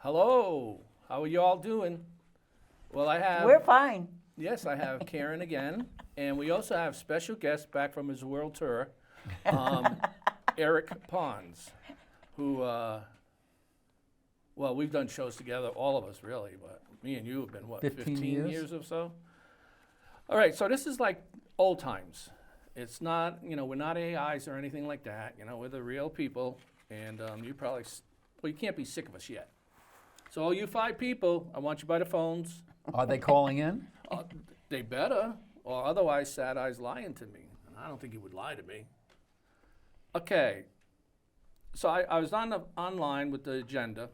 Hello, how are you all doing? Well, I have, We're fine. yes, I have Karen again, and we also have special guest back from his world tour, Eric Parnes, who, well, we've done shows together, all of us really, but me and you have been, what, 15 years or so? All right, so this is like old times. It's not, we're not AIs or anything like that, we're the real people, and you probably, well, you can't be sick of us yet. So all you 5 people, I want you by the phones. Are they calling in? They better, or otherwise Sad Eye's lying to me. And I don't think he would lie to me. Okay, so I was online with the agenda.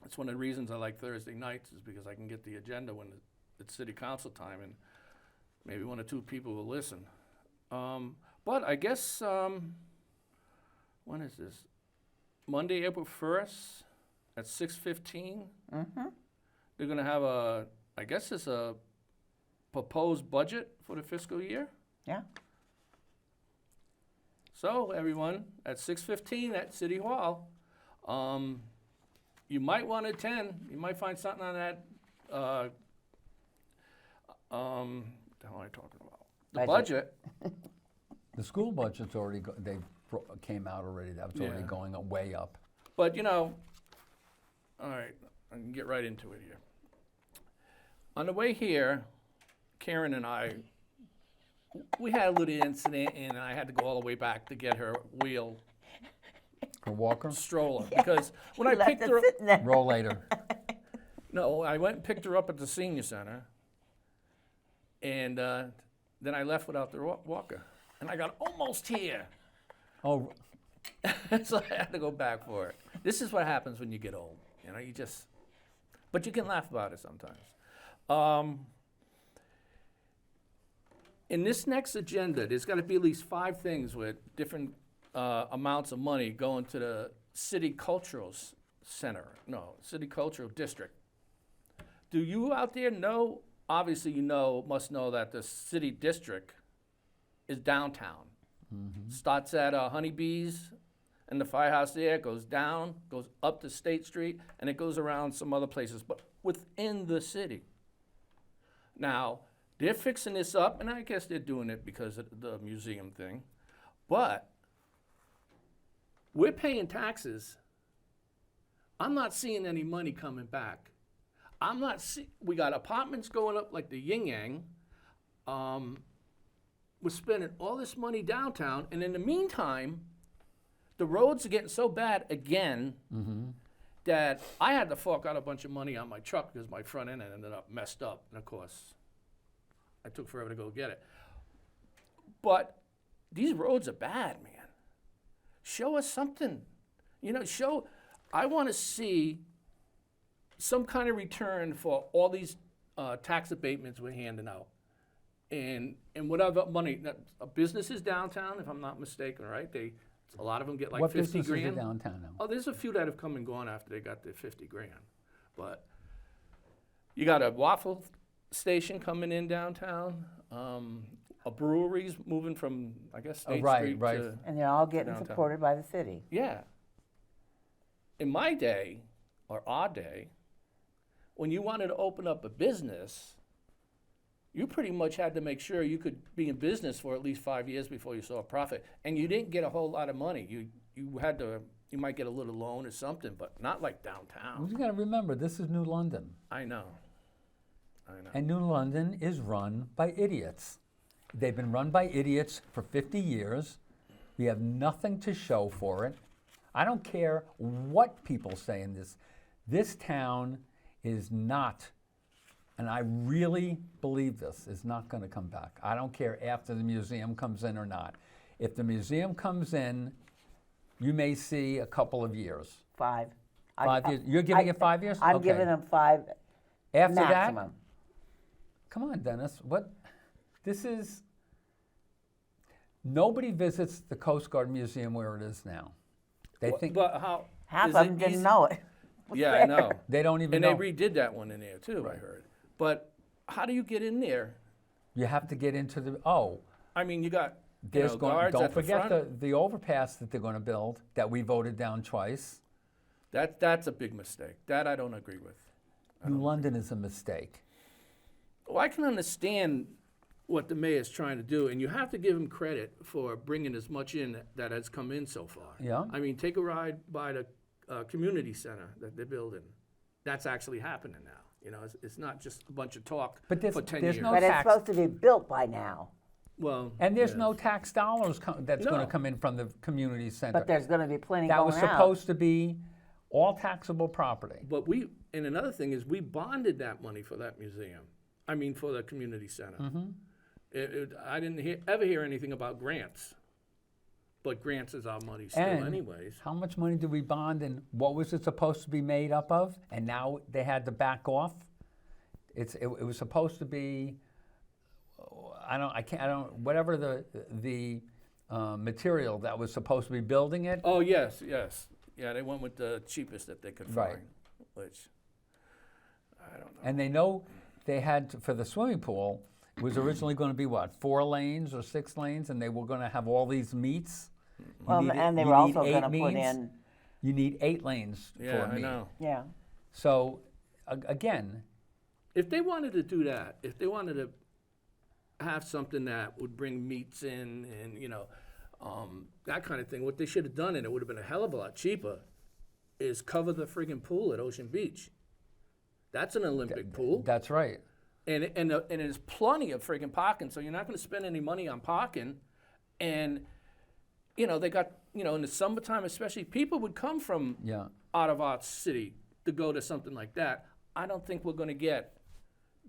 That's one of the reasons I like Thursday nights is because I can get the agenda when it's city council time and maybe 1 or 2 people will listen. But I guess, when is this? Monday, April 1st at 6:15. Mm-hmm. They're gonna have I guess it's a proposed budget for the fiscal year. Yeah. So everyone, at 6:15 at City Hall, you might want to attend. You might find something on that. What the hell am I talking about? The budget. The school budget's already, came out already. That was already Yeah. going way up. But all right, I can get right into it here. On the way here, Karen and I, we had a little incident, and I had to go all the way back to get her wheel Her walker? stroller because when I Left picked it her up, sitting there. Roll later. no, I went and picked her up at the senior center, and then I left without the walker, and I got almost here, Oh, so I had to go back for it. This is what happens when you get old, but you can laugh about it sometimes. In this next agenda, there's got to be at least 5 things with different amounts of money going to the city cultural city cultural district. Do you out there know? Obviously, must know that the city district is downtown. Starts at Honeybees and the firehouse there, goes down, goes up to State Street, and it goes around some other places, but within the city. Now, they're fixing this up, and I guess they're doing it because of the museum thing, but we're paying taxes. I'm not seeing any money coming back. We got apartments going up like the yin yang. We're spending all this money downtown, and in the meantime, the roads are getting so bad again that I had to fork out a bunch of money on my truck because my front end ended up messed up, and of course, I took forever to go get it. But these roads are bad, man. Show us something. I want to see some kind of return for all these tax abatements we're handing out. And whatever money, a business is downtown, if I'm not mistaken, right? A lot of them get like what 50 businesses grand. are downtown now? Oh, there's a few that have come and gone after they got their 50 grand. But you got a waffle station coming in downtown, a brewery's moving from, I guess, State Street right. to, And they're all getting Downtown. supported by the city. yeah. In my day, or our day, when you wanted to open up a business, you pretty much had to make sure you could be in business for at least 5 years before you saw a profit. And you didn't get a whole lot of money. You might get a little loan or something, but not like downtown. You got to remember, this is New London. I know. And New London is run by idiots. They've been run by idiots for 50 years. We have nothing to show for it. I don't care what people say in this. This town is not, and I really believe this, is not going to come back. I don't care after the museum comes in or not. If the museum comes in, you may see a couple of years. 5. 5 years. You're giving it 5 years? I'm Okay. giving them 5 After maximum. that, come on, Dennis. What? This is. Nobody visits the Coast Guard Museum where it is now. They think But how? Half is of it them didn't easy- know it. Yeah, I know. they don't even And know. they redid that one in there too, I heard. But how do you get in there? You have to get into the. I mean, you got There's going. guards Don't at the forget front. the overpass that they're going to build that we voted down twice. That's a big mistake. That I don't agree with. New London is a mistake. Well, I can understand what the mayor's trying to do, and you have to give him credit for bringing as much in that has come in so far. Yeah. I mean, take a ride by the community center that they're building. That's actually happening now. You know, it's not just a bunch of talk But for 10 there's years. no But it's tax. supposed to be built by now. Well, And there's yeah. no tax dollars that's going No. to come in from the community center. But there's going to be plenty That going was out. supposed to be all taxable property. But and another thing is we bonded that money for that museum. I mean, for the community center. I didn't ever hear anything about grants. But grants is our money still And anyways. how much money did we bond and what was it supposed to be made up of? And now they had to back off. It was supposed to be, whatever the material that was supposed to be building it. Oh, yes. Yeah, they went with the cheapest that they could find. Right. Which, I don't know. And they know they had, for the swimming pool, it was originally going to be what, 4 lanes or 6 lanes, and they were going to have all these meets. And they were also going to put in, You need 8 lanes for Yeah, a I meet. know. yeah. So, again, If they wanted to do that, if they wanted to have something that would bring meats in and, that kind of thing, what they should have done, and it would have been a hell of a lot cheaper, is cover the friggin' pool at Ocean Beach. That's an Olympic pool. that's right. And there's plenty of friggin' parking, so you're not gonna spend any money on parking. And, they got, in the summertime especially, people would come from Yeah. out of our city to go to something like that. I don't think we're gonna get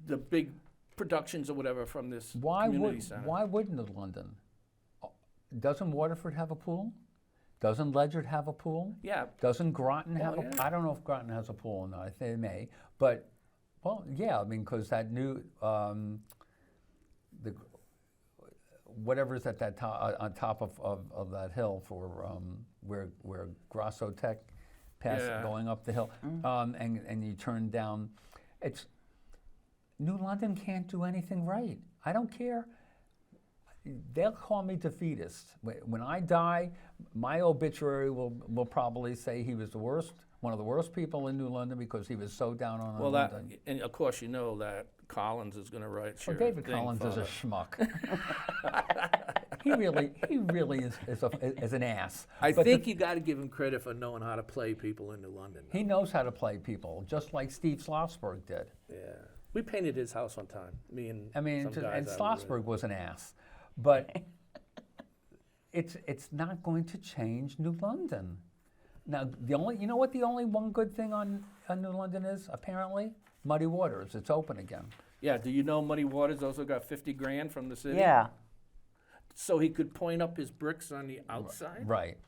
the big productions or whatever from this community center. Why wouldn't London? Doesn't Waterford have a pool? Doesn't Ledgerd have a pool? Yeah, Doesn't Groton have yeah. I don't know if Groton has a pool or not. I think they may. But, well, yeah, I mean, because that new, whatever's at that on top of that hill for where Grosso Tech Yeah. going up the hill, and you turn down, New London can't do anything right. I don't care. They'll call me defeatist. When I die, my obituary will probably say he was one of the worst people in New London because he was so down on well, London. and of course you know that Collins is gonna write Well, your David thing Collins for is a the- schmuck. he really is an ass. I But think you gotta give him credit for knowing how to play people in New London. he knows how to play people, just like Steve Schlossberg did. Yeah. We painted his house one time, me and I mean, some guys and out of Schlossberg was an ass, but it's not going to change New London. Now, the only one good thing on New London is apparently Muddy Waters. It's open again. Yeah, do you know Muddy Waters also got 50 grand from the city? Yeah. So he could point up his bricks on the outside? Right.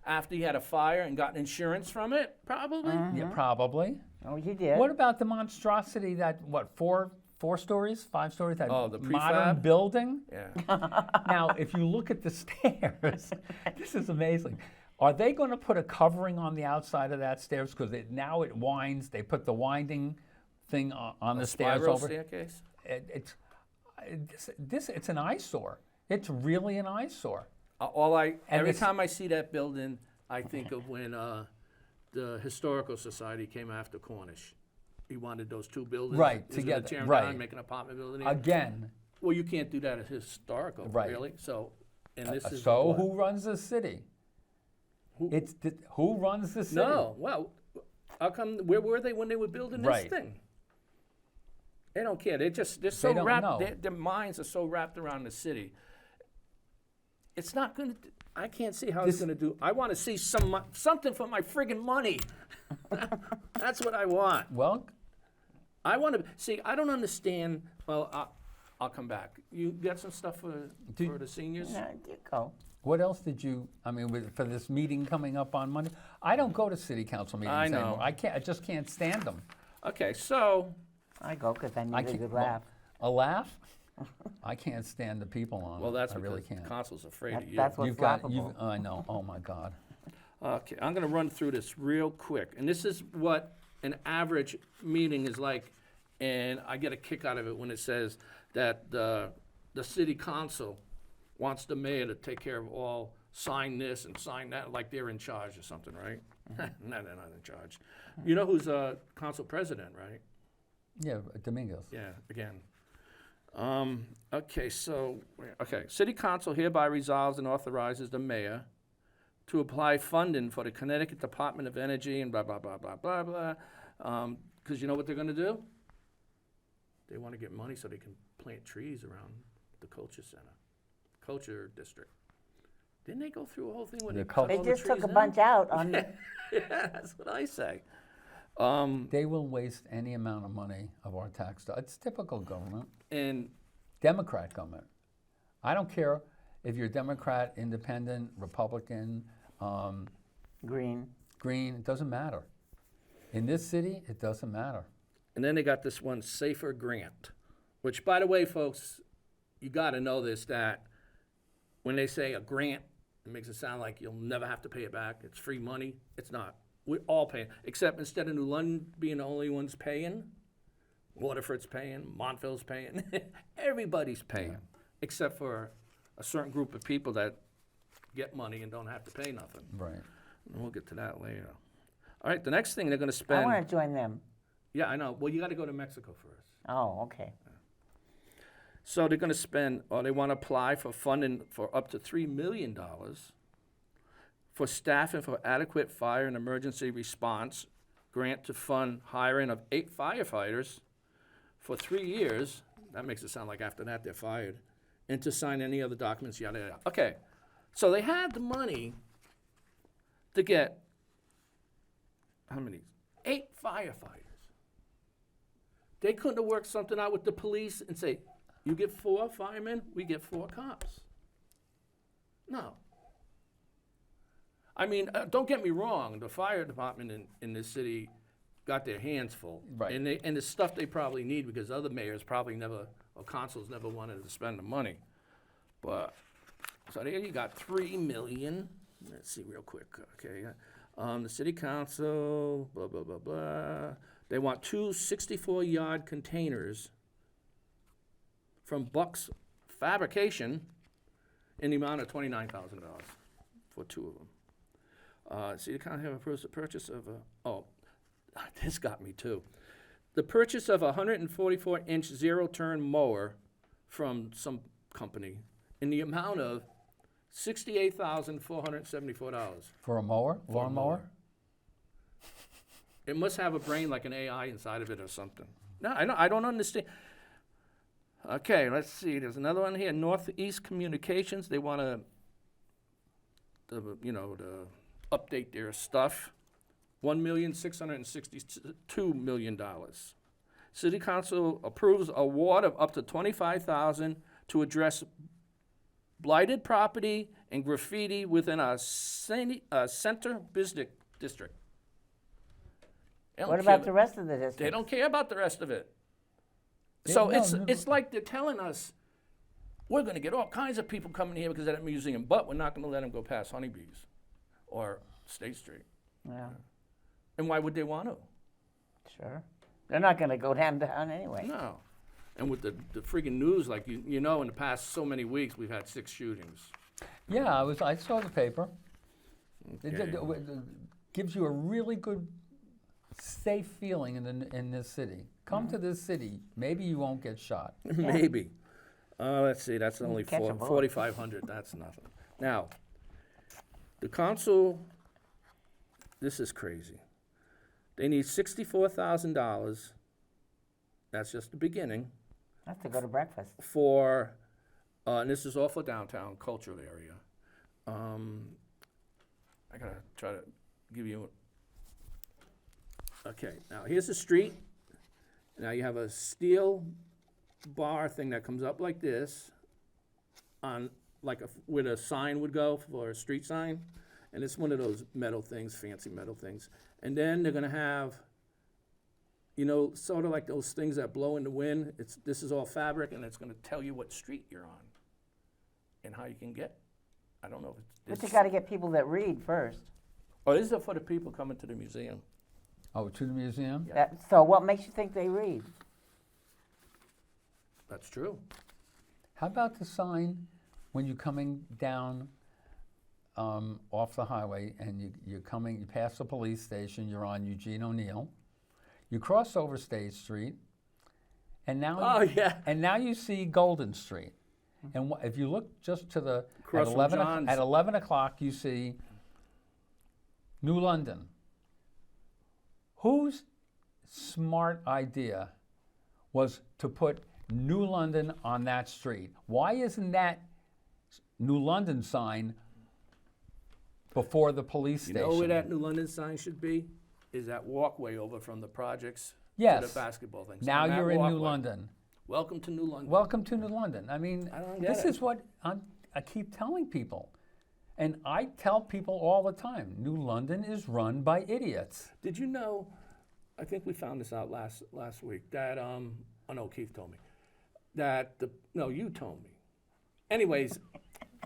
After he had a fire and got insurance from it, probably? Yeah, probably. Oh, you did. What about the monstrosity that 4 stories, 5 stories, that Oh, the modern prefab? building? Yeah. Now, if you look at the stairs, this is amazing. Are they going to put a covering on the outside of that stairs? Because now it winds. They put the winding thing on the stairs Spiral over. staircase? It's an eyesore. It's really an eyesore. Every it's- time I see that building, I think of when the Historical Society came after Cornish. He wanted those 2 buildings. Right, He was gonna together, tear 'em right. down, make an apartment building. here. Again, Well, you can't do that at Historical, Right. really. So, and this is so what? who runs the city? Who runs the city? No, well, how come? Where were they when they were building this Right. thing? They don't care. They're so don't wrapped. know. Their minds are so wrapped around the city. It's not going to. I can't see how it's This- going to do. I want to see something for my friggin' money. That's what I want. Well, I want to see. I don't understand. Well, I'll come back. You got some stuff for the seniors? No, you go. what else did you? I mean, for this meeting coming up on Monday, I don't go to city council meetings I know. anymore. I just can't stand them. Okay, so I go because I I need a can't good laugh. A laugh? I can't stand the people on. well, that's I really because can't. council's afraid of you. That's what's laughable. I know. Oh my God. Okay, I'm going to run through this real quick. And this is what an average meeting is like. And I get a kick out of it when it says that the city council wants the mayor to take care of all sign this and sign that, like they're in charge or something, right? No, they're not in charge. You know who's council president, right? Yeah, Domingos. Yeah, again. Okay, City Council hereby resolves and authorizes the mayor to apply funding for the Connecticut Department of Energy and blah, blah, blah, blah, blah, blah. Because you know what they're gonna do? They wanna get money so they can plant trees around the culture center, culture district. Didn't they go through a whole thing where they cut They all the just took trees a down? bunch out on, Yeah, that's what I say. They will waste any amount of money of our tax dollars. It's typical government, And Democrat government. I don't care if you're Democrat, Independent, Republican, green. Green. It doesn't matter. In this city, it doesn't matter. And then they got this one, Safer Grant, which, by the way, folks, you got to know this, that when they say a grant, it makes it sound like you'll never have to pay it back. It's free money. It's not. We're all paying, except instead of New London being the only ones paying, Waterford's paying, Montville's paying, everybody's paying, except for a certain group of people that get money and don't have to pay nothing. Right. And we'll get to that later. All right, the next thing they're going to I spend. want to join them. Yeah, I know. Well, you got to go to Mexico first. Oh, okay. So they're going to spend, or they want to apply for funding for up to $3 million for staffing for adequate fire and emergency response, grant to fund hiring of 8 firefighters for 3 years. That makes it sound like after that they're fired. And to sign any other documents, yada, yada. Okay, so they had the money to get, how many? 8 firefighters. They couldn't have worked something out with the police and say, you get 4 firemen, we get 4 cops. No. I mean, don't get me wrong, the fire department in this city got their hands full. Right. And the stuff they probably need because other mayors probably never, or councils never wanted to spend the money. But, so there you got $3 million. Let's see real quick, okay. The city council, blah, blah, blah, blah. They want 2 64-yard containers from Buck's Fabrication in the amount of $29,000 for 2 of them. City Council have approved the purchase of this got me too. The purchase of a 144-inch zero-turn mower from some company in the amount of $68,474. For a mower? Lawn mower? It must have a brain like an AI inside of it or something. No, I don't understand. Okay, let's see. There's another one here. Northeast Communications. They want to update their stuff. $1,662,000. City Council approves award of up to $25,000 to address blighted property and graffiti within a center business district. They don't What care about the rest of the district? They don't care about the rest of it. Yeah, So no, it's like they're telling us, we're going to get all kinds of people coming here because of that museum, but we're not going to let them go past Honeybees or State Street. Yeah, And why would they want to? sure. They're not going to go down anyway. No. And with the freaking news, like you know, in the past so many weeks, we've had 6 shootings. Yeah, I saw the paper. It Okay. gives you a really good, safe feeling in this city. Come to this city, maybe you won't get shot. Maybe. Let's see, that's only catch a bullet. 4,500. That's nothing. Now, the council, this is crazy. They need $64,000. That's just the beginning. That's to go to breakfast. For, and this is all for downtown cultural area. I gotta try to give you, okay, now here's the street. Now you have a steel bar thing that comes up like this on, like where the sign would go for a street sign. And it's one of those metal things, fancy metal things. And then they're gonna have, sort of like those things that blow in the wind. This is all fabric, and it's gonna tell you what street you're on and how you can get. I don't know if But you got to get people that read first. Oh, this is for the people coming to the museum. Oh, to the museum? Yeah. So what makes you think they read? That's true. How about the sign when you're coming down off the highway and you pass the police station, you're on Eugene O'Neill. You cross over State Street, and now and now you see Golden Street. And if you look just to the Across from John's. at 11 o'clock, you see New London. Whose smart idea was to put New London on that street? Why isn't that New London sign before the police station? You know where that New London sign should be? Is that walkway over from the projects Yes. to the basketball things. Now On that you're in New walkway. London. Welcome to New London. Welcome to New London. I mean, I don't get this it. is what I keep telling people. And I tell people all the time, New London is run by idiots. Did you know, I think we found this out last week, that, oh no, Keith told me, that you told me. Anyways,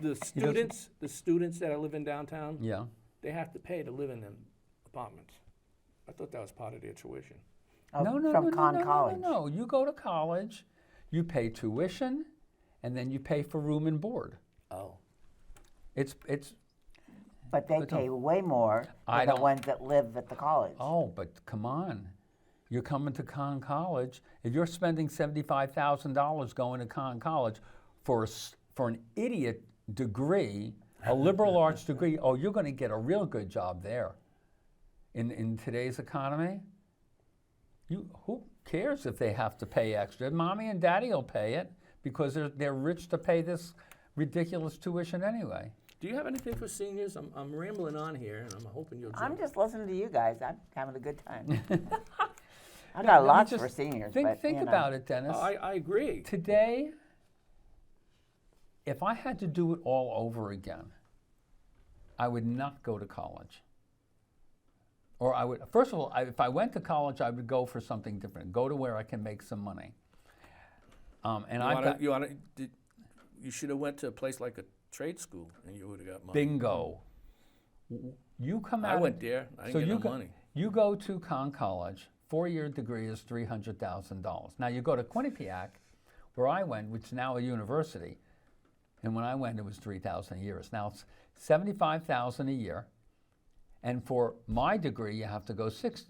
the students that are living downtown, Yeah. they have to pay to live in them apartments. I thought that was part of their tuition. From College. No. You go to college, you pay tuition, and then you pay for room and board. Oh. It's But they pay way more than the ones that live at the college. Oh, but come on. You're coming to College. If you're spending $75,000 going to College for an idiot degree, a liberal arts degree, you're going to get a real good job there. In today's economy, who cares if they have to pay extra? Mommy and Daddy will pay it because they're rich to pay this ridiculous tuition anyway. Do you have anything for seniors? I'm rambling on here, and I'm hoping you'll jump. I'm just listening to you guys. I'm having a good time. I got lots for seniors. Think about it, Dennis. I agree. Today, if I had to do it all over again, I would not go to college. Or I would, first of all, if I went to college, I would go for something different. Go to where I can make some money. You should have went to a place like a trade school, and you would have got money. Bingo. You come out. I went there. I didn't get no money. You go to College. 4-year degree is $300,000. Now you go to Quinnipiac, where I went, which is now a university, and when I went, it was $3,000 a year. Now it's $75,000 a year, and for my degree, you have to go 6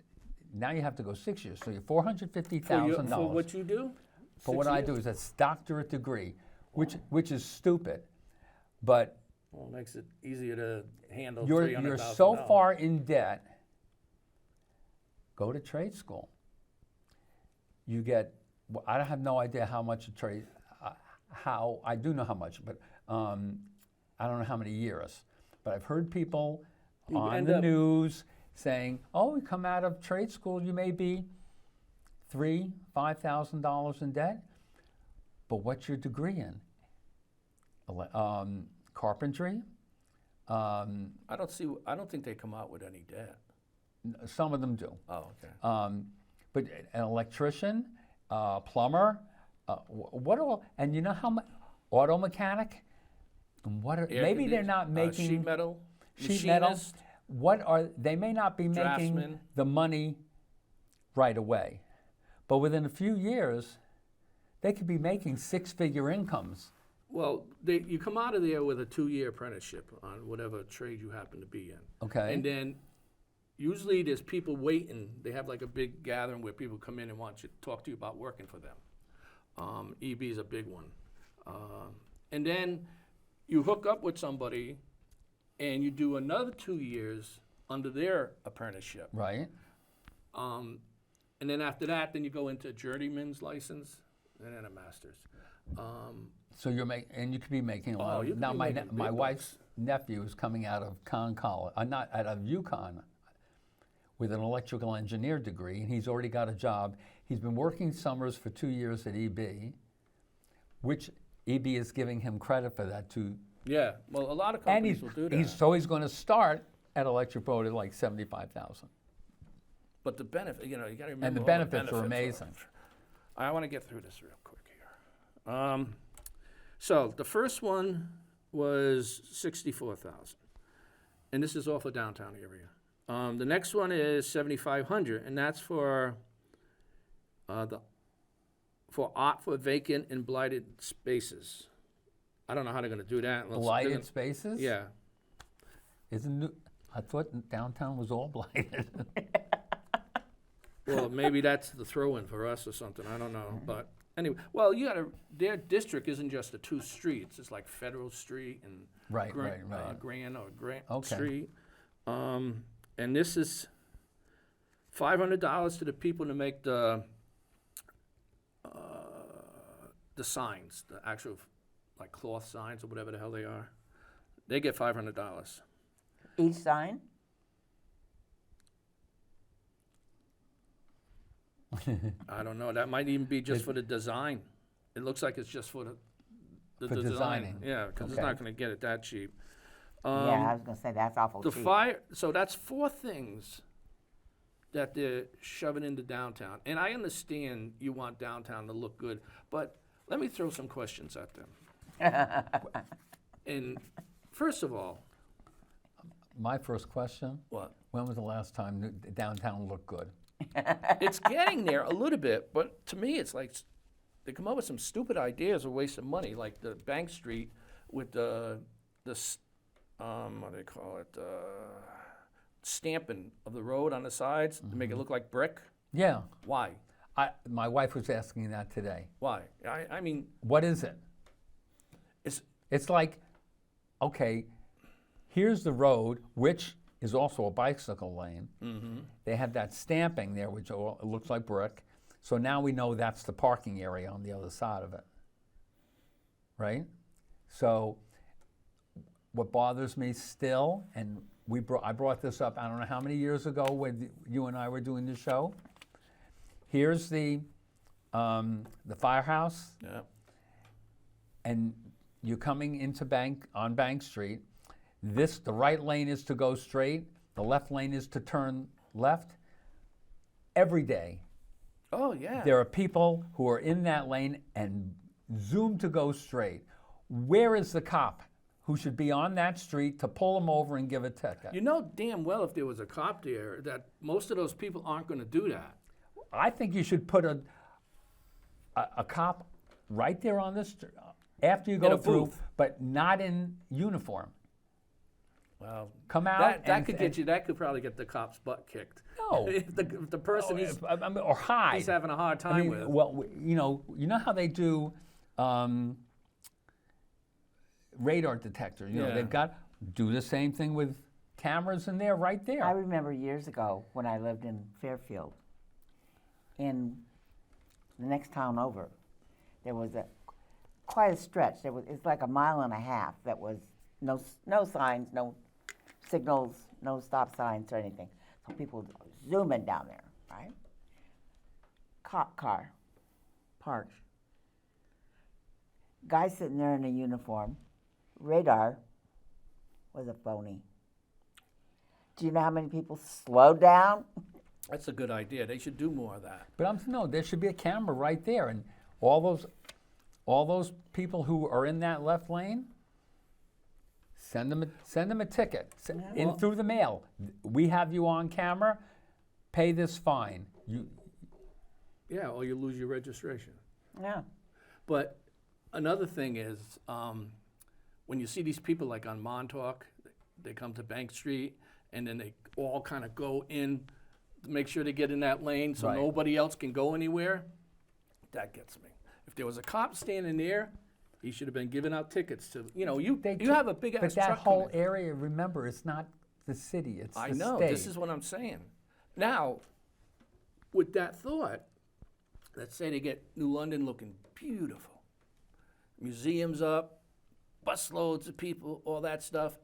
years. So you're $450,000. For what you do? For what I do is a doctorate degree, which is stupid, but well, it makes it easier to handle. You're so far in debt. Go to trade school. You get. I have no idea how much a trade. I do know how much, but I don't know how many years. But I've heard people on the news saying, "Oh, you come out of trade school, you may be $5,000 in debt." But what's your degree in? Carpentry. I don't think they come out with any debt. Some of them do. Oh, okay. But an electrician, plumber, what all? And you know how much? Auto mechanic. Maybe they're not making sheet metal. Sheet metal. They may not be making Draftsman. the money right away, but within a few years, they could be making 6-figure incomes. Well, you come out of there with a 2-year apprenticeship on whatever trade you happen to be in. Okay. And then usually there's people waiting. They have like a big gathering where people come in and want you to talk to you about working for them. EB is a big one. And then you hook up with somebody and you do another 2 years under their apprenticeship. Right. And then after that, then you go into a journeyman's license and then a master's. So and you could be making a lot. you could Now be my making my big wife's nephew is coming out of College, not out of UConn, with an electrical engineer degree, and he's already got a job. He's been working summers for 2 years at EB, which EB is giving him credit for that too. Yeah, well, a lot of companies will do that. He's going to start at Electric Boat at like $75,000. But the benefit, you got to remember. And the all benefits are amazing. I want to get through this real quick here. So the first one was $64,000, and this is off of downtown area. The next one is $7,500, and that's for art for vacant and blighted spaces. I don't know how they're going to do that. Blighted spaces? Yeah. I thought downtown was all blighted. Well, maybe that's the throw-in for us or something, I don't know, but anyway, well, their district isn't just the 2 streets, it's like Federal Street and Right. Grand or Grant Okay. Street. And this is $500 to the people to make the signs, the actual like cloth signs or whatever the hell they are. They get $500. Each sign? I don't know. That might even be just for the design. It looks like it's just for the For design. designing. Yeah, because it's Okay. not going to get it that cheap. Yeah, I was gonna say, that's awful The cheap. fire. So that's 4 things that they're shoving into downtown. And I understand you want downtown to look good, but let me throw some questions at them. And first of all, My first question, what? when was the last time downtown looked good? It's getting there a little bit, but to me, it's like they come up with some stupid ideas of wasting money, like the Bank Street with the what do they call it, stamping of the road on the sides to make it look like brick. Yeah, Why? my wife was asking that today. Why? I mean, What is it? It's like, okay, here's the road, which is also a bicycle lane. They have that stamping there, which it looks like brick. So now we know that's the parking area on the other side of it, right? So what bothers me still, and I brought this up, I don't know how many years ago when you and I were doing the show. Here's the firehouse, yeah. and you're coming into on Bank Street. The right lane is to go straight, the left lane is to turn left. Every day, Oh yeah. there are people who are in that lane and zoom to go straight. Where is the cop who should be on that street to pull them over and give a ticket? You know damn well if there was a cop there that most of those people aren't going to do that. I think you should put a cop right there on the street after you In go a through, booth. but not in uniform. Well, Come out that and- could get you. That could probably get the cop's butt kicked. No. if the person Or hide. he's having a hard time I mean, with. well, you know how they do radar detectors. You know, Yeah. they've got do the same thing with cameras in there, right there. I remember years ago when I lived in Fairfield. In the next town over, there was quite a stretch. It's like a mile and a half that was no signs, no signals, no stop signs or anything. So people zooming down there, right? Cop car, parked. Guy sitting there in a uniform. Radar was a phony. Do you know how many people slowed down? That's a good idea. They should do more of that. But no, there should be a camera right there, and all those people who are in that left lane, send them a ticket through the mail. We have you on camera. Pay this fine. Yeah, or you lose your registration. Yeah. But another thing is, when you see these people like on Montauk, they come to Bank Street, and then they all kind of go in, make sure they get in that lane so Right. nobody else can go anywhere. That gets me. If there was a cop standing there, he should have been giving out tickets to, you have a big ass But that truck whole coming. area, remember, it's not the city. It's I the know, state. this is what I'm saying. Now, with that thought, let's say they get New London looking beautiful. Museums up, busloads of people, all that stuff.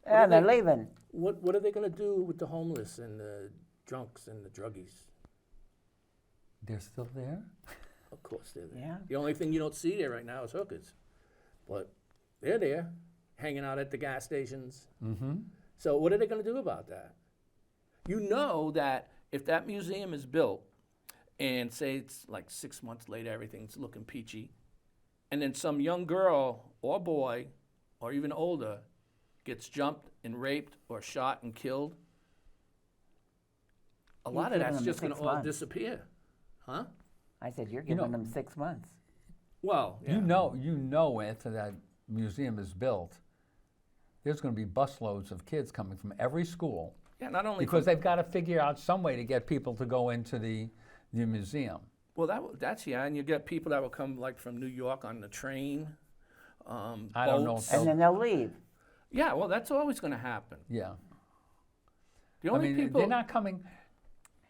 Yeah, they're leaving. What are they going to do with the homeless and the drunks and the druggies? They're still there. Of course they're there. Yeah. The only thing you don't see there right now is hookers. But they're there, hanging out at the gas stations. Mm-hmm. So what are they going to do about that? You know that if that museum is built, and say it's like 6 months later, everything's looking peachy, and then some young girl or boy, or even older, gets jumped and raped or shot and killed, a lot of giving that's them just going 6 to all months. disappear. Huh? I said, you're giving know- them 6 months. Well, yeah. You know, after that museum is built, there's going to be busloads of kids coming from every school Yeah, not only because they've got to figure out some way to get people to go into the museum. well, that's yeah, and you get people that will come like from New York on the train. I don't know boats. if And then they'll leave. Yeah, well, that's always going to happen. Yeah. The I only mean, people they're not coming.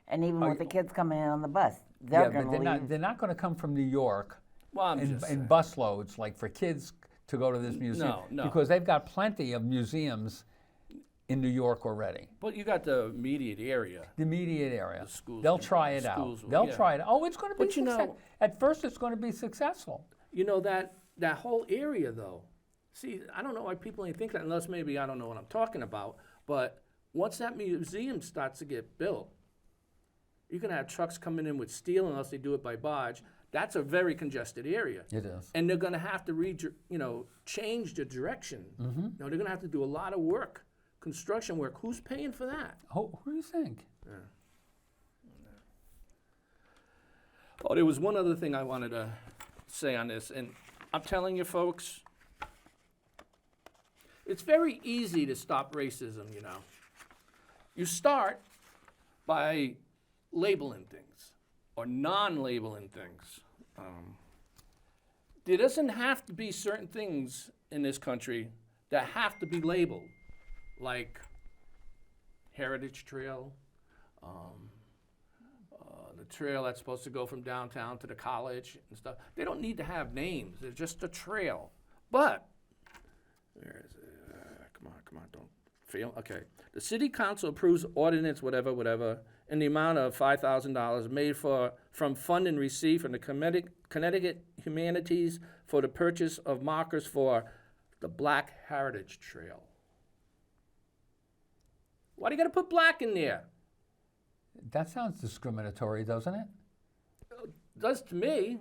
And even with the kids coming in on the bus, Yeah, they're but going to leave. they're not going to come from New York Well, I'm in just saying. busloads like for kids to go to this museum. No. Because they've got plenty of museums in New York already. But you got the immediate area. The immediate area. The schools They'll can- try it the out. schools will- They'll yeah. try it. Oh, it's going to be But you know- successful. At first, it's going to be successful. You know that whole area though. See, I don't know why people ain't think that unless maybe I don't know what I'm talking about. But once that museum starts to get built, you're gonna have trucks coming in with steel unless they do it by barge. That's a very congested area. It is. And they're gonna have to change the direction. Mm-hmm. They're gonna have to do a lot of work, construction work. Who's paying for that? Who do you think? Oh, there was one other thing I wanted to say on this, and I'm telling you folks, it's very easy to stop racism, You start by labeling things or non-labeling things. There doesn't have to be certain things in this country that have to be labeled, like Heritage Trail, the trail that's supposed to go from downtown to the college and stuff. They don't need to have names. They're just a trail. But, where is it? Come on, don't fail. Okay. The city council approves ordinance, whatever, in the amount of $5,000 made from funding received from the Connecticut Humanities for the purchase of markers for the Black Heritage Trail. Why do you got to put black in there? That sounds discriminatory, doesn't it? Does to me,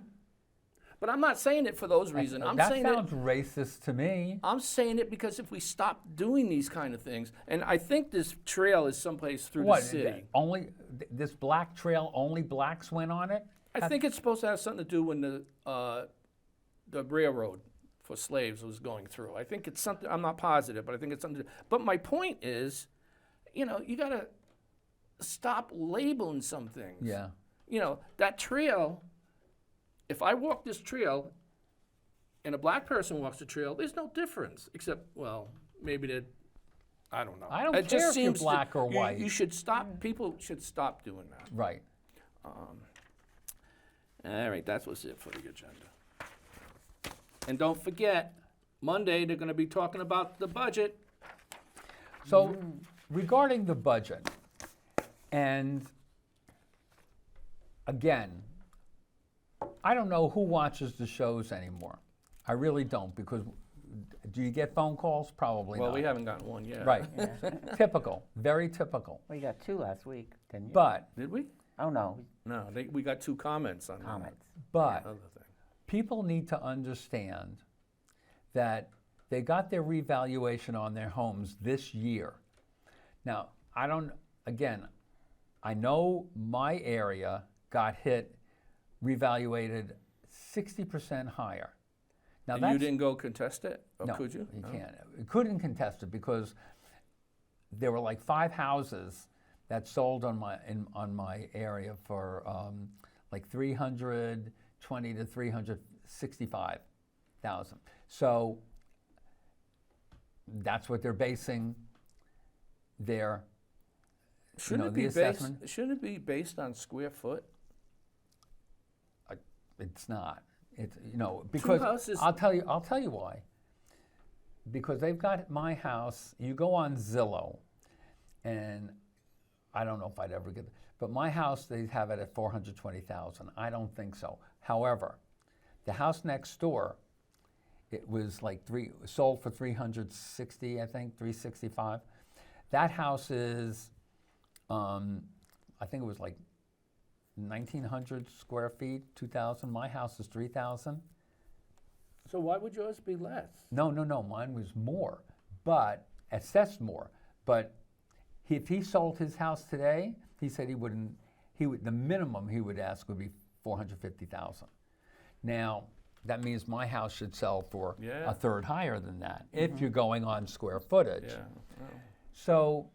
but I'm not saying it for those reasons. That sounds racist to me. I'm saying it because if we stop doing these kind of things, and I think this trail is someplace through the city. Only this black trail, only blacks went on it? I think it's supposed to have something to do when the railroad for slaves was going through. I think it's something. I'm not positive, but I think it's something. But my point is, you gotta stop labeling some things. Yeah. That trail, if I walk this trail and a black person walks the trail, there's no difference, except, well, maybe that, I don't know. I don't It care just if you're seems black or white. You should stop, people should stop doing that. Right. All right, that's what's it for the agenda. And don't forget, Monday, they're gonna be talking about the budget. So regarding the budget, and again, I don't know who watches the shows anymore. I really don't, because do you get phone calls? Probably Well, not. we haven't gotten one yet. Right. Typical. Very typical. Well, you got 2 last week, didn't you? But Did we? Oh, no, No, we got 2 comments on comments. but that other thing. people need to understand that they got their revaluation on their homes this year. Now, I know my area got hit, revaluated 60% higher. Now And that's, you didn't go contest it? Or no, could you? You No. can't. You couldn't contest it because there were like 5 houses that sold on my area for like $320,000 to $365,000. So that's what they're basing their Shouldn't the assessment. Shouldn't it be based on square foot? It's not. It's because houses- I'll tell you why. Because they've got my house. You go on Zillow, and I don't know if I'd ever get, but my house they have it at $420,000. I don't think so. However, the house next door, it was like sold for $360,000, I think $365,000. That house is, I think it was like 1,900 square feet, 2,000. My house is 3,000. So why would yours be less? No, mine was more, but assessed more. But if he sold his house today, he said he wouldn't. The minimum he would ask would be $450,000. Now, that means my house should sell for Yeah. a third higher than that, if you're going on square footage. Yeah. Well, So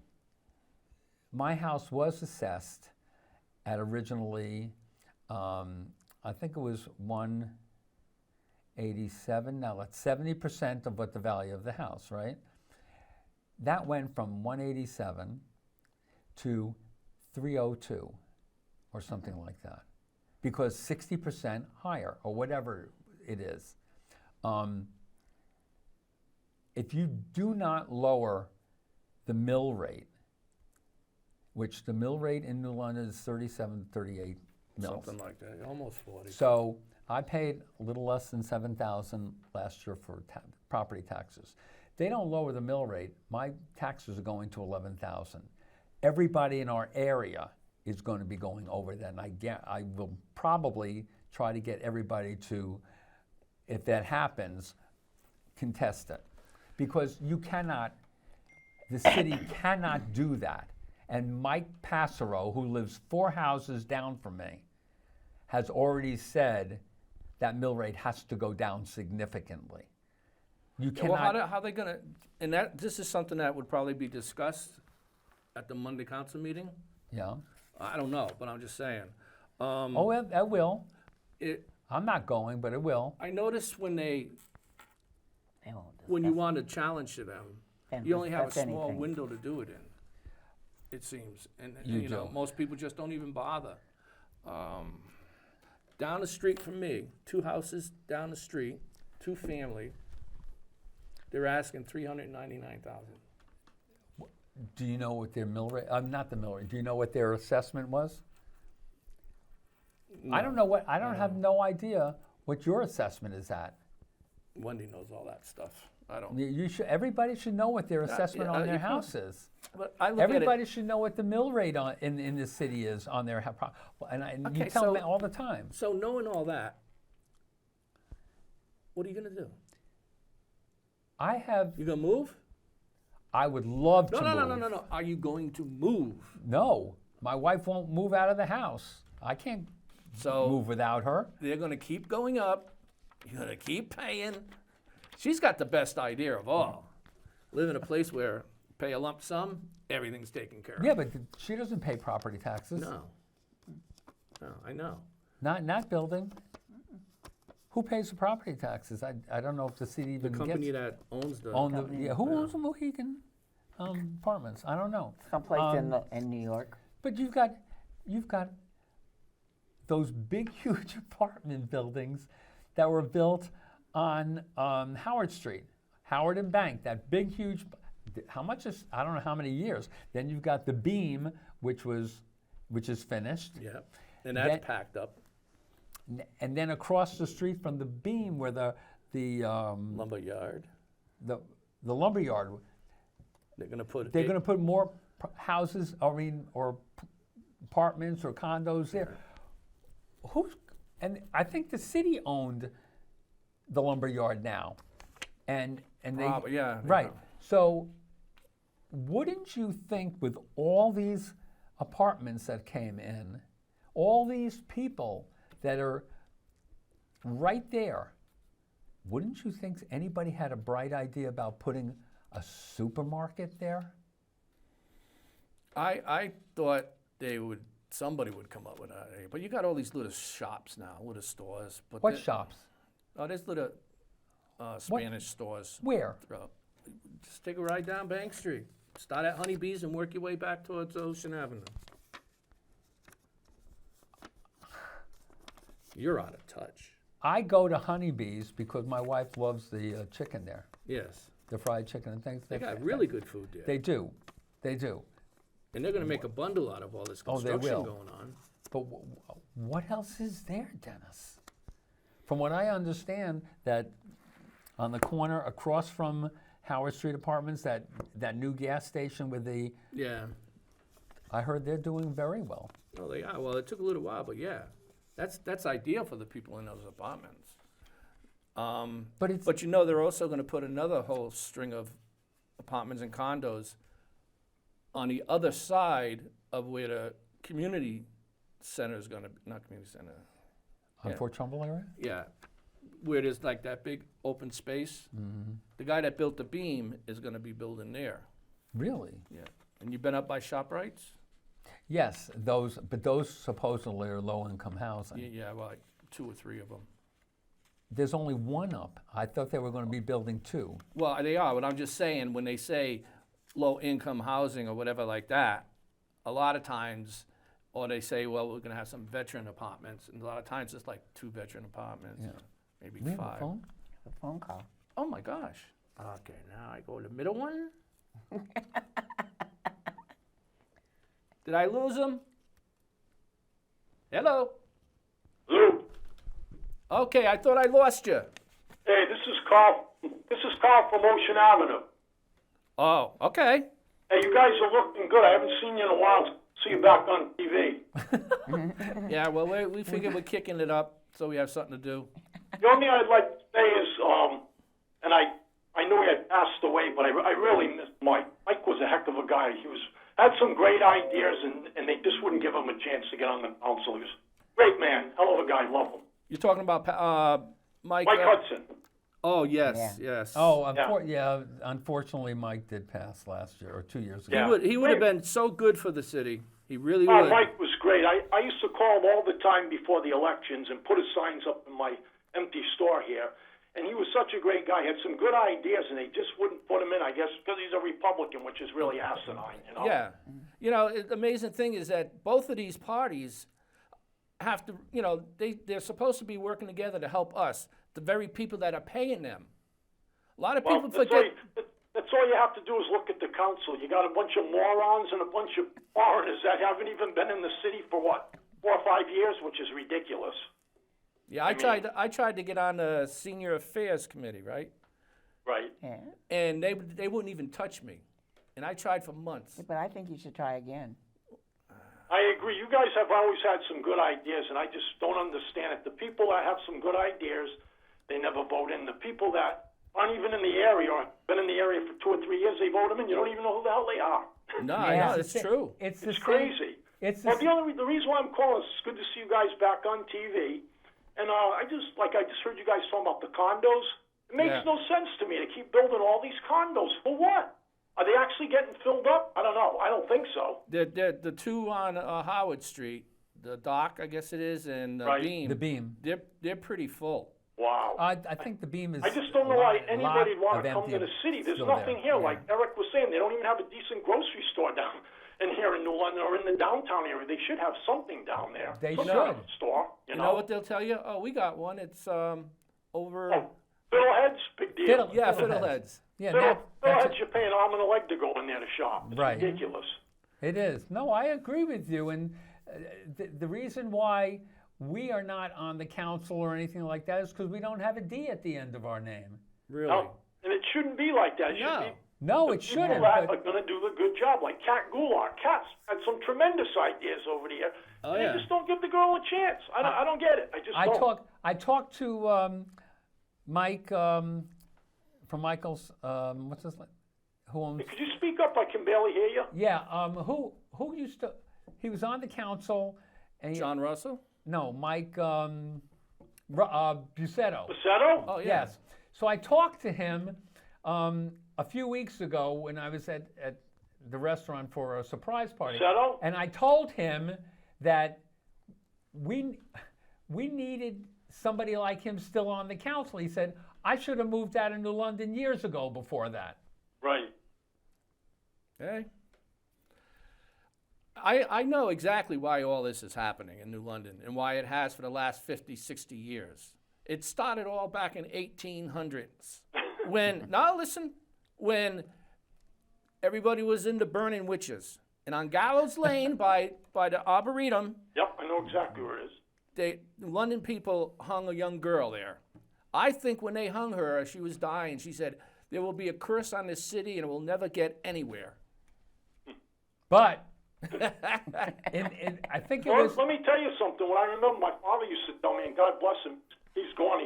my house was assessed at originally, I think it was 187. Now that's 70% of what the value of the house, right? That went from 187 to 302 or something like that, because 60% higher or whatever it is. If you do not lower the mill rate, which the mill rate in New London is 37, 38 mills. something like that, almost 40. So I paid a little less than $7,000 last year for property taxes. They don't lower the mill rate, my taxes are going to $11,000. Everybody in our area is going to be going over that, and I will probably try to get everybody to, if that happens, contest it. Because you cannot, the city cannot do that. And Mike Passero, who lives 4 houses down from me, has already said that mill rate has to go down significantly. You Yeah, well, cannot. how they gonna, and this is something that would probably be discussed at the Monday council meeting? Yeah. I don't know, but I'm just saying. Oh, it will. It, I'm not going, but it will. I noticed when They won't when you discuss- want to challenge to them, Can't you only have a discuss small anything. window to do it in, it seems. And, You know, do. most people just don't even bother. Down the street from me, 2 houses down the street, 2 family, they're asking $399,000. Do you know what their mill rate? Not the mill rate. Do you know what their assessment was? I don't know what. I don't have no idea what your assessment is at. Wendy knows all that stuff. I don't. You should. Everybody should know what their assessment yeah, on their you can- house is. But I look Everybody should know what the mill rate in the city is on their house. And you Okay, tell so- me all the time. So knowing all that, what are you gonna do? I have. You gonna move? I would love No, to no, no, move. no, no, no. Are you going to move? No, my wife won't move out of the house. I can't So move without her. they're gonna keep going up. You're gonna keep paying. She's got the best idea of all. Live in a place where you pay a lump sum, everything's taken care of. Yeah, but she doesn't pay property taxes. No. No, I know. Not in that building. Who pays the property taxes? I don't know if the city The even company gets. that owns the. Who owns the Mohegan apartments? I don't know. Someplace in New York. But you've got those big, huge apartment buildings that were built on Howard Street, Howard and Bank. That big, huge. How much is? I don't know how many years. Then you've got the Beam, which is finished. Yeah, and that's That- packed up. And then across the street from the Beam, where the Lumber yard. lumberyard, They're gonna put. they're going to put more houses, or apartments or condos there. And I think the city owned the lumberyard now, and they Probably, yeah. right. yeah. So, wouldn't you think with all these apartments that came in, all these people that are right there, wouldn't you think anybody had a bright idea about putting a supermarket there? I thought somebody would come up with that idea, but you got all these little shops now, little stores. But What shops? Oh, there's little Spanish stores. Where? throughout. Just take a ride down Bank Street. Start at Honeybees and work your way back towards Ocean Avenue. You're out of touch. I go to Honeybees because my wife loves the chicken there, Yes. the fried chicken and things. They got really good food there. They do. They do. And they're going to make a bundle out of all this Oh, they construction will. going on. But what else is there, Dennis? From what I understand, that on the corner across from Howard Street Apartments, that new gas station with the, Yeah. I heard they're doing very well. Oh, they are. Well, it took a little while, but yeah. That's ideal for the people in those apartments. But it's, But they're also going to put another whole string of apartments and condos on the other side of where the community center is going to, not community center, on yeah. Fort Trumbull area? yeah. where there's like that big open space. The guy that built the beam is gonna be building there. Really? Yeah. And you've been up by ShopRites? Yes, but those supposedly are low-income housing. Yeah, well, like 2 or 3 of them. There's only one up. I thought they were going to be building 2. Well, they are, but I'm just saying, when they say low-income housing or whatever like that, a lot of times, or they say, well, we're gonna have some veteran apartments, and a lot of times it's like 2 veteran apartments, Yeah. maybe We have a 5. phone? A phone call. Oh my gosh. Okay, now I go to the middle one. Did I lose him? Hello? Lou, Okay, I thought I lost you. hey, this is Carl. This is Carl from Ocean Avenue. Oh, okay. Hey, you guys are looking good. I haven't seen you in a while. See you back on TV. Yeah, well, we figured we're kicking it up, so we have something to do. The only thing I'd like to say is, and I knew he had passed away, but I really missed Mike. Mike was a heck of a guy. He had some great ideas, and they just wouldn't give him a chance to get on the council. He was a great man, hell of a guy, love him. You're talking about Mike? Mike Hudson. Oh, yes, yes. Oh, unfortunately, Mike did pass last year or 2 years ago. Yeah. He would have been so good for the city. He really Oh, would. Mike was great. I used to call him all the time before the elections and put his signs up in my empty store here. And he was such a great guy. He had some good ideas, and they just wouldn't put him in, I guess, because he's a Republican, which is really asinine, you know? Yeah. You know, the amazing thing is that both of these parties have to, you know, they're supposed to be working together to help us, the very people that are paying them. A lot of Well, people that's forget. that's all you have to do is look at the council. You got a bunch of morons and a bunch of foreigners that haven't even been in the city for, 4 or 5 years, which is ridiculous. Yeah, I tried to get on the Senior Affairs Committee, right? Right. Yeah. And they wouldn't even touch me. And I tried for months. But I think you should try again. I agree. You guys have always had some good ideas, and I just don't understand it. The people that have some good ideas, they never vote in. The people that aren't even in the area or been in the area for 2 or 3 years, they vote them in. You don't even know who the hell they are. No, I know, it's true. It's It's crazy. It's The reason why I'm calling is it's good to see you guys back on TV. And I just heard you guys talking about the condos. It makes Yeah. no sense to me to keep building all these condos. For what? Are they actually getting filled up? I don't know. I don't think so. The 2 on Howard Street, the Dock, I guess it is, and Right. Beam. the Beam. They're pretty full. Wow. I think the Beam is. I just don't know why anybody'd lot want of to come empty to the city. There's still nothing there. here. Yeah. Like Eric was saying, they don't even have a decent grocery store down in here in New London or in the downtown area. They should have something down there. They Some should. kind of store, You know what they'll tell you? Oh, we got one. It's over. Oh, Fiddleheads, big deal. Yeah, Fiddleheads. Fiddleheads. Yeah, Fiddleheads, that's you're paying an arm and a leg to go in there to shop. It's Right. ridiculous. it is. No, I agree with you. And the reason why we are not on the council or anything like that is because we don't have a D at the end of our name. Really? No, and it shouldn't be like that. It should No. be No, the it people shouldn't. that but- are going to do the good job, like Kat Goulart. Kat's had some tremendous ideas over the year. Oh, and yeah. They just don't give the girl a chance. I don't get it. I just don't. I talked to Mike from Michael's. What's his name? Who owns? Could you speak up? I can barely hear you. Yeah. Who used to? He was on the council. And John Russell? No, Mike Busetto. Pacetto? Oh, yeah. Yes. So I talked to him a few weeks ago when I was at the restaurant for a surprise party. Pacetto? And I told him that we needed somebody like him still on the council. He said, I should have moved out of New London years ago before that. Right. Hey. I know exactly why all this is happening in New London and why it has for the last 50, 60 years. It started all back in 1800s when everybody was into burning witches. And on Gallows Lane by the Arboretum, Yep, I know exactly where it is. the London people hung a young girl there. I think when they hung her, she was dying. She said, there will be a curse on this city and it will never get anywhere. But I think it Well, was. let me tell you something. When I remember, my father used to tell me, and God bless him, he's gone.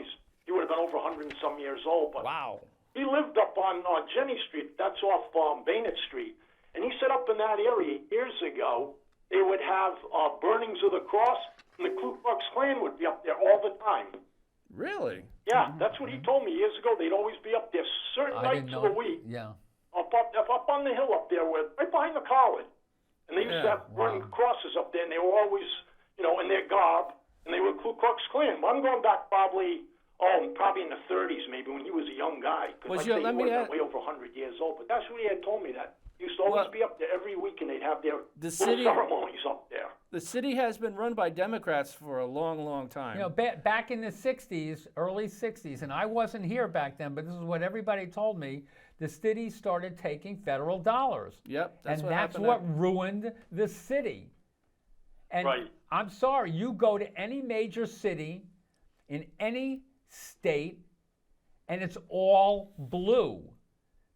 He would have been over 100 and some years old. But Wow. he lived up on Jenny Street. That's off Baynard Street. And he said up in that area years ago, they would have burnings of the cross, and the Ku Klux Klan would be up there all the time. Really? Yeah, that's what he told me years ago. They'd always be up there certain I didn't nights know. of the week. Yeah. Up on the hill up there, right behind the college. And they used to have run crosses up there, and they were always, in their garb, and they were Ku Klux Klan. Well, I'm going back probably in the 30s, maybe, when he was a young guy. Because he was way over 100 years old. But that's what he had told me, that he used to always be up there every week, and they'd have their ceremonies up there. The city has been run by Democrats for a long, long time. Back in the 60s, early 60s, and I wasn't here back then, but this is what everybody told me, the city started taking federal dollars. Yep, that's what ruined the city. And right. I'm sorry, you go to any major city in any state, and it's all blue.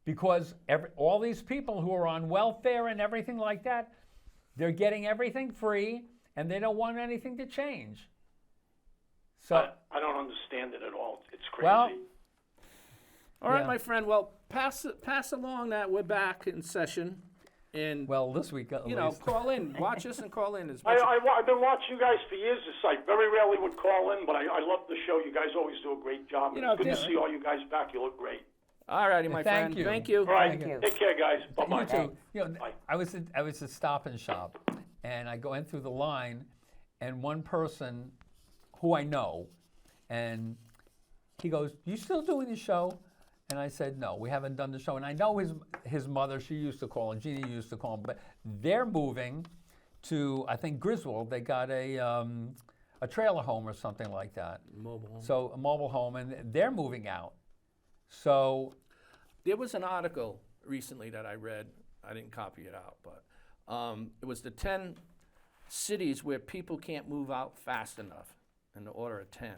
Because all these people who are on welfare and everything like that, they're getting everything free, and they don't want anything to change. So I don't understand it at all. It's crazy. Well, all right, my friend. Well, pass along that we're back in session, and this week at least. call in, watch us, and call in as much. I've been watching you guys for years. I very rarely would call in, but I love the show. You guys always do a great job. It's good to see all you guys back. You look great. All righty, my friend. You. Thank you. All right. Thank you. Take care, guys. Bye-bye. You too. I was at Stop and Shop, and I go in through the line, and one person who I know, and he goes, "You still doing the show?" And I said, "No, we haven't done the show." And I know his mother, she used to call him, Jeannie used to call him, but they're moving to, I think, Griswold. They got a trailer home or something like that. Mobile home. So a mobile home, and they're moving out. So there was an article recently that I read. I didn't copy it out, but it was the 10 cities where people can't move out fast enough in the order of 10.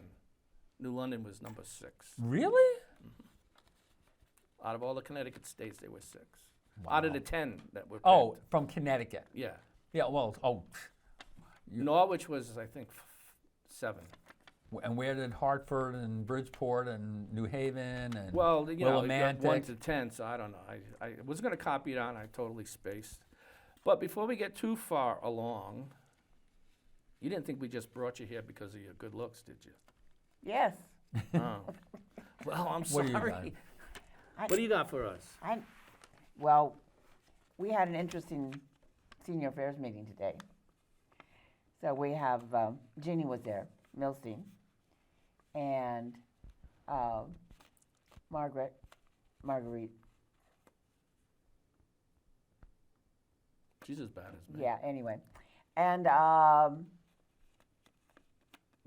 New London was number 6. really? Out of all the Connecticut states, they were 6. Out of the 10 that were picked. Oh, from Connecticut. Yeah. Yeah, well, Norwich was, I think, 7. and where did Hartford and Bridgeport and New Haven and Well, you know, Willimantic? 1 to 10, so I don't know. I was going to copy it out, and I totally spaced. But before we get too far along, you didn't think we just brought you here because of your good looks, did you? Yes. Oh. Well, I'm What do sorry. you got? What do you got for us? Well, we had an interesting senior affairs meeting today. So we have, Jeannie was there, Milstein, and Marguerite. She's as bad as me. Yeah, anyway. And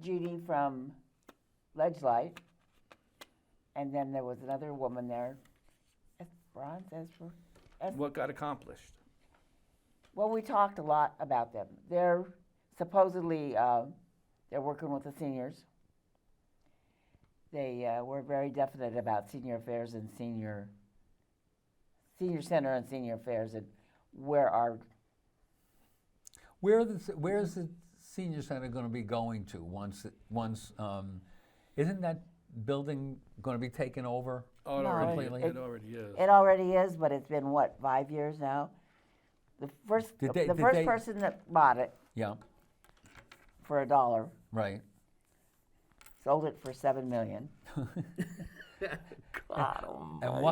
Judy from Ledgelight. And then there was another woman there. What got accomplished? Well, we talked a lot about them. They're supposedly, they're working with the seniors. They were very definite about senior affairs and senior center and senior affairs and where is the senior center going to be going to once isn't that building going to be taken over completely? It already is. It already is, but it's been, 5 years now? The first person that bought it Yeah, for $1 right. sold it for $7 million. God And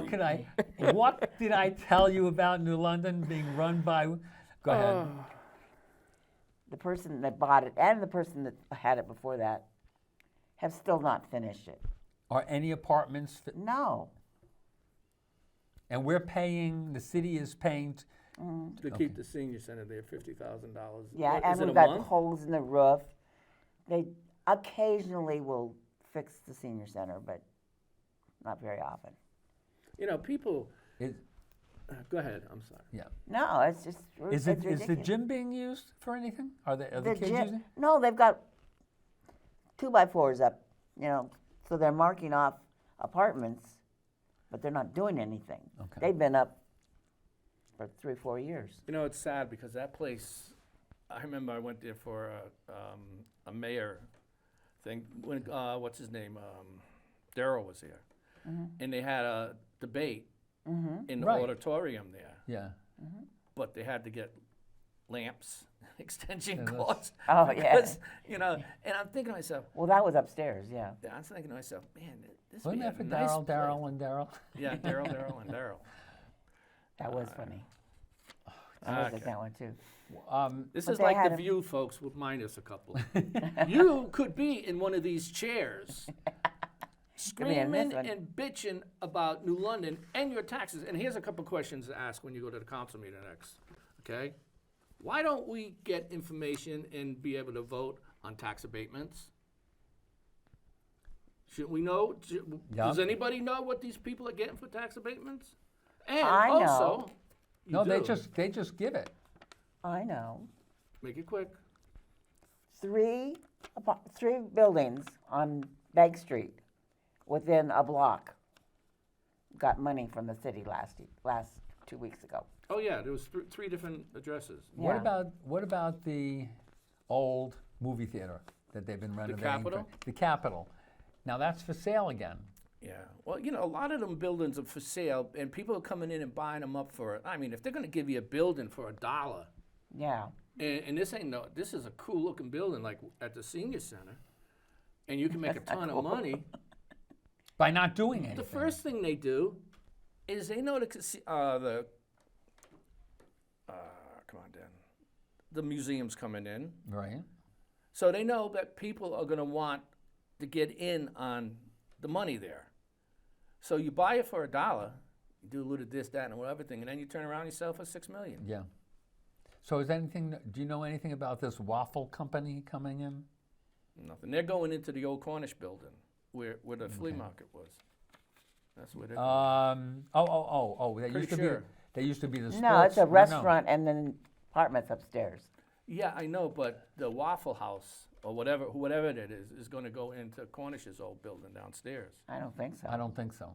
what did I tell you about New London being run by? Go ahead. The person that bought it and the person that had it before that have still not finished it. Are any apartments? No. And the city is paying. To keep the senior center there, $50,000. Yeah, What, and is it we've a got month? holes in the roof. They occasionally will fix the senior center, but not very often. You know, people. Is, Go ahead. I'm sorry. yeah. No, it's just Is it's the ridiculous. gym being used for anything? Are the The kids gym- using it? No, they've got 2x4s up, so they're marking off apartments, but they're not doing anything. Okay. They've been up for 3-4 years. You know, it's sad because that place. I remember I went there for a mayor thing. When what's his name? Darryl was there, and they had a debate in the Right. auditorium there. Yeah. But they had to get lamps, extension Yeah, that's- cords. Oh, yeah. Because, you know, and I'm thinking to myself, Well, that was upstairs, yeah. I was thinking to myself, man, this Wasn't would that be for a nice Daryl, place. Daryl, and Daryl? Yeah, Daryl, and Daryl. That was funny. I was at Okay. that one too. This But is they like had The a- View, folks, with minus a couple. You could be in one of these chairs, be in this screaming one. and bitching about New London and your taxes. And here's a couple questions to ask when you go to the council meeting next, okay? Why don't we get information and be able to vote on tax abatements? Should we know? Yeah. Does anybody know what these people are getting for tax abatements? And I know. also, you No, do. they just give it. I know. Make it quick. Three buildings on Bank Street within a block got money from the city last 2 weeks ago. Oh yeah, there was three different addresses. What Yeah. about the old movie theater that they've been renovating? Capitol? The Capitol. Now that's for sale again. Yeah. Well, you know, a lot of them buildings are for sale, and people are coming in and buying them up for. I mean, if they're going to give you a building for $1, Yeah. and this ain't no, this is a cool looking building like at the senior center, and you can make a ton of money. By not doing anything. The first thing they do is they know come on, Dan. The museum's coming in, Right. so they know that people are going to want to get in on the money there. So you buy it for $1, you do a little this, that, and whatever thing, and then you turn around and you sell it for $6 million. Yeah. So do you know anything about this waffle company coming in? Nothing. They're going into the old Cornish building where the flea market was. That's where they're going. They used to be the sports. No, it's a no. restaurant and then apartments upstairs. Yeah, I know, but the Waffle House or whatever it is going to go into Cornish's old building downstairs. I don't think so. I don't think so.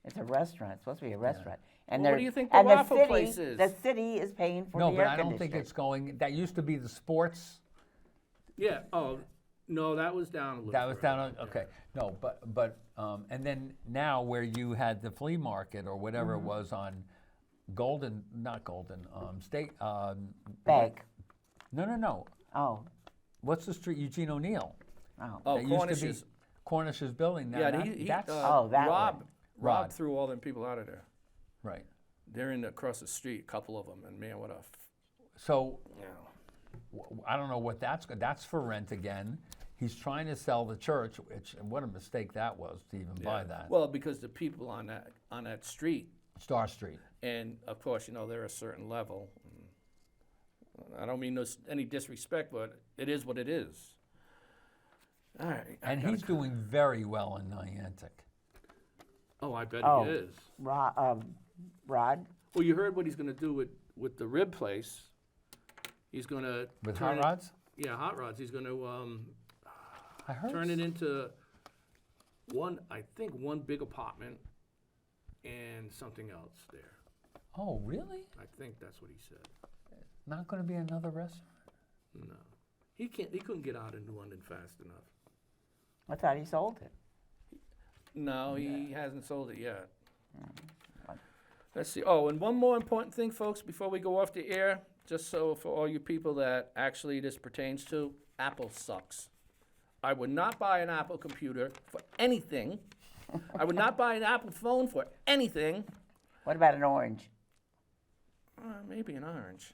It's a restaurant. It's supposed to be a restaurant. And Well, what they're- do you think the and waffle city, place is? The city is paying for No, the but air I don't think conditioning. it's going. That used to be the sports. Yeah. Oh, no, that was down a little. That was further. down on, okay. No, but and then now where you had the flea market or whatever Mm-hmm. it was on State. Bank. No. Oh, What's the street? Eugene O'Neill. oh. Oh, That used to be Cornish's. Cornish's building. Now Yeah, that's that Rob one. Rod. threw all them people out of there. right. They're across the street, a couple of them, and man, what a. So Yeah. I don't know what that's for rent again. He's trying to sell the church, which what a mistake that was to even buy that. Well, because the people on that street, Star Street. and of course, you know, they're a certain level. I don't mean any disrespect, but it is what it is. All right. And he's doing very well in Niantic. Oh, I bet Oh. he is. Rod. Well, you heard what he's going to do with the rib place. He's going to With hot rods? Yeah, hot rods. He's going to I heard. turn it into one big apartment and something else there. Oh, really? I think that's what he said. Not going to be another restaurant? No, he couldn't get out of New London fast enough. I thought he sold it. No, he hasn't sold it yet. Let's see. Oh, and one more important thing, folks, before we go off the air, just so for all you people that actually this pertains to, Apple sucks. I would not buy an Apple computer for anything. I would not buy an Apple phone for anything. What about an orange? Maybe an orange.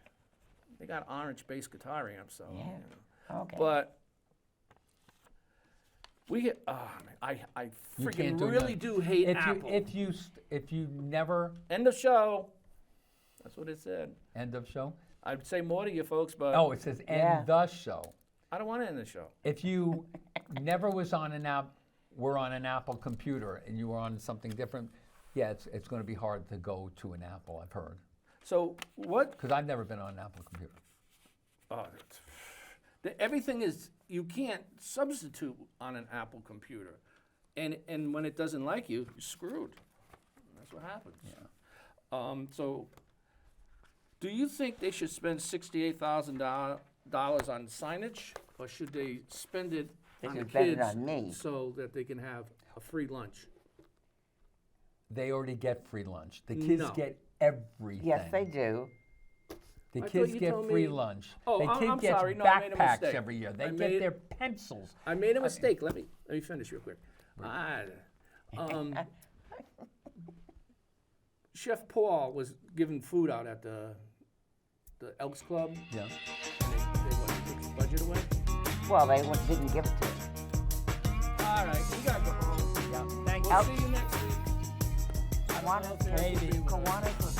They got orange-based guitar amps, so. Yeah. You know. Okay. But we get. I You freaking can't do really nothing. do hate If Apple. if you never End of show. That's what it said. end of show. I'd say more to you folks, but Oh, it says end Yeah. the show. I don't want to end the show. If you never were on an Apple computer and you were on something different, yeah, it's going to be hard to go to an Apple. I've heard So what? because I've never been on an Apple computer. Everything is you can't substitute on an Apple computer, and when it doesn't like you, you're screwed. That's what happens. Yeah. So, do you think they should spend $68,000 on signage, or should they spend it They on the should spend it kids on me. so that they can have a free lunch? They already get free lunch. The kids No. get everything. Yes, they do. The I thought kids you get told free me- lunch. Oh, the kid I'm gets sorry. No, I made a backpacks mistake. every year. They I get made- their pencils. I made a mistake. Let me finish real quick. Chef Paul was giving food out at the Elks Club. Yeah. And they took his budget away. Well, they didn't give it to us. All right, we gotta go home. Yeah. Thank We'll you. see you next week. I don't know if there's Maybe. a free one. Kiwanis was